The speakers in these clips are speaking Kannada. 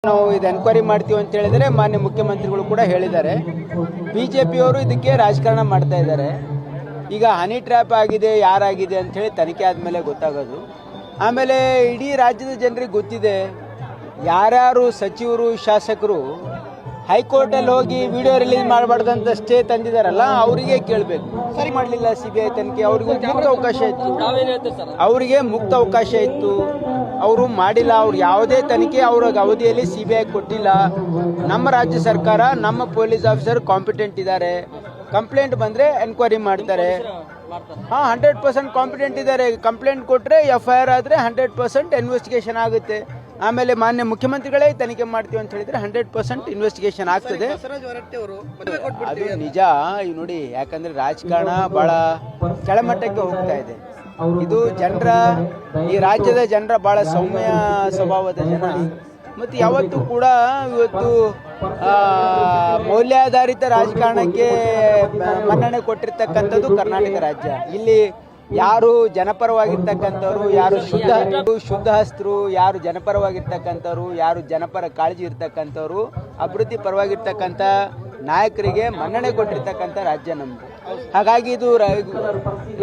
ನಾವು ಇದು ಎನ್ಕ್ವೈರಿ ಮಾಡ್ತೀವಿ ಅಂತ ಹೇಳಿದರೆ ಮಾನ್ಯ ಮುಖ್ಯಮಂತ್ರಿಗಳು ಕೂಡ ಹೇಳಿದ್ದಾರೆ. ಬಿಜೆಪಿಯವರು ಇದಕ್ಕೆ ರಾಜಕಾರಣ ಮಾಡ್ತಾ ಇದ್ದಾರೆ. ಈಗ ಹನಿ ಟ್ರ್ಯಾಪ್ ಆಗಿದೆ ಯಾರಾಗಿದೆ ಅಂತ ಹೇಳಿ ತನಿಖೆ ಆದಮೇಲೆ ಗೊತ್ತಾಗೋದು. ಆಮೇಲೆ ಇಡೀ ರಾಜ್ಯದ ಜನರಿಗೆ ಗೊತ್ತಿದೆ ಯಾರ್ಯಾರು ಸಚಿವರು ಶಾಸಕರು ಹೈಕೋರ್ಟಲ್ಲಿ ಹೋಗಿ ವಿಡಿಯೋ ರಿಲೀಸ್ ಮಾಡಬಾರ್ದಂತ ಸ್ಟೇ ತಂದಿದ್ದಾರಲ್ಲ ಅವರಿಗೆ ಕೇಳಬೇಕು. ಸರಿ ಮಾಡಲಿಲ್ಲ ಸಿಬಿಐ ತನಿಖೆ. ಅವ್ರಿಗೆ ಮುಕ್ತ ಅವಕಾಶ ಇತ್ತು, ಅವರಿಗೆ ಮುಕ್ತ ಅವಕಾಶ ಇತ್ತು, ಅವರು ಮಾಡಿಲ್ಲ. ಅವ್ರು ಯಾವುದೇ ತನಿಖೆ ಅವ್ರ ಅವಧಿಯಲ್ಲಿ ಸಿಬಿಐ ಕೊಟ್ಟಿಲ್ಲ. ನಮ್ಮ ರಾಜ್ಯ ಸರ್ಕಾರ ನಮ್ಮ ಪೊಲೀಸ್ ಆಫೀಸರ್ ಕಾಂಪಿಟೆಂಟ್ ಇದ್ದಾರೆ. ಕಂಪ್ಲೇಂಟ್ ಬಂದರೆ ಎನ್ಕ್ವೈರಿ ಮಾಡ್ತಾರೆ. 100% ಕಾಂಪಿಟೆಂಟ್ ಇದ್ದಾರೆ. ಕಂಪ್ಲೇಂಟ್ ಕೊಟ್ಟರೆ FIR ಆದರೆ 100% ಇನ್ವೆಸ್ಟಿಗೇಷನ್ ಆಗುತ್ತೆ. ಆಮೇಲೆ ಮಾನ್ಯ ಮುಖ್ಯಮಂತ್ರಿಗಳೇ ತನಿಖೆ ಮಾಡ್ತೀವಿ ಅಂತ ಹೇಳಿದ್ರೆ 100% ಇನ್ವೆಸ್ಟಿಗೇಷನ್ ಆಗ್ತದೆ. ಅದು ನಿಜ. ಈಗ ನೋಡಿ, ಯಾಕಂದ್ರೆ ರಾಜಕಾರಣ ಬಹಳ ಕೆಳಮಟ್ಟಕ್ಕೆ ಹೋಗ್ತಾ ಇದೆ. ಇದು ಈ ರಾಜ್ಯದ ಜನರ ಬಹಳ ಸೌಮ್ಯ ಸ್ವಭಾವದ ಜನ. ಮತ್ತು ಯಾವತ್ತೂ ಕೂಡ ಇವತ್ತು ಮೌಲ್ಯಾಧಾರಿತ ರಾಜಕಾರಣಕ್ಕೆ ಮನ್ನಣೆ ಕೊಟ್ಟಿರ್ತಕ್ಕಂಥದ್ದು ಕರ್ನಾಟಕ ರಾಜ್ಯ. ಇಲ್ಲಿ ಯಾರು ಜನಪರವಾಗಿರ್ತಕ್ಕಂಥವ್ರು, ಯಾರು ಶುದ್ಧ ಹಸ್ತರು, ಯಾರು ಜನಪರವಾಗಿರ್ತಕ್ಕಂಥವ್ರು, ಯಾರು ಜನಪರ ಕಾಳಜಿ ಇರ್ತಕ್ಕಂಥವ್ರು, ಅಭಿವೃದ್ಧಿ ಪರವಾಗಿರ್ತಕ್ಕಂಥ ನಾಯಕರಿಗೆ ಮನ್ನಣೆ ಕೊಟ್ಟಿರ್ತಕ್ಕಂಥ ರಾಜ್ಯ ನಮ್ಮದು. ಹಾಗಾಗಿ ಇದು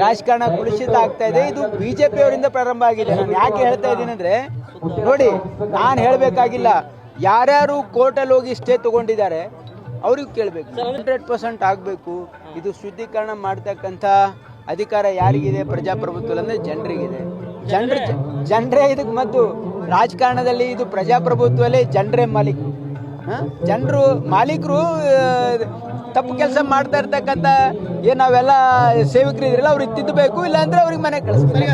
ರಾಜಕಾರಣ ಕುಲುಷಿತ ಆಗ್ತಾ ಇದೆ. ಇದು ಬಿಜೆಪಿಯವರಿಂದ ಪ್ರಾರಂಭ ಆಗಿದೆ. ನಾನು ಯಾಕೆ ಹೇಳ್ತಾ ಇದ್ದೀನಿ ಅಂದರೆ, ನೋಡಿ, ನಾನು ಹೇಳಬೇಕಾಗಿಲ್ಲ. ಯಾರ್ಯಾರು ಕೋರ್ಟಲ್ಲಿ ಹೋಗಿ ಸ್ಟೇ ತಗೊಂಡಿದ್ದಾರೆ ಅವ್ರಿಗೆ ಕೇಳಬೇಕು. 100% ಆಗಬೇಕು. ಇದು ಶುದ್ಧೀಕರಣ ಮಾಡ್ತಕ್ಕಂಥ ಅಧಿಕಾರ ಯಾರಿಗಿದೆ? ಪ್ರಜಾಪ್ರಭುತ್ವ ಅಂದರೆ ಜನರಿಗಿದೆ. ಜನರೇ ಇದಕ್ಕೆ ಮದ್ದು. ರಾಜಕಾರಣದಲ್ಲಿ ಇದು ಪ್ರಜಾಪ್ರಭುತ್ವದಲ್ಲಿ ಜನರೇ ಮಾಲೀಕರು. ಜನರು ಮಾಲೀಕರು ತಪ್ಪು ಕೆಲಸ ಮಾಡ್ತಾ ಇರ್ತಕ್ಕಂಥ ನಾವೆಲ್ಲ ಸೇವಕರು ಇದ್ರಲ್ಲ ಅವ್ರಿಗೆ ತಿದ್ದಬೇಕು, ಇಲ್ಲಾಂದ್ರೆ ಅವ್ರಿಗೆ ಮನೆ ಕಳಿಸ್ತಾರೆ.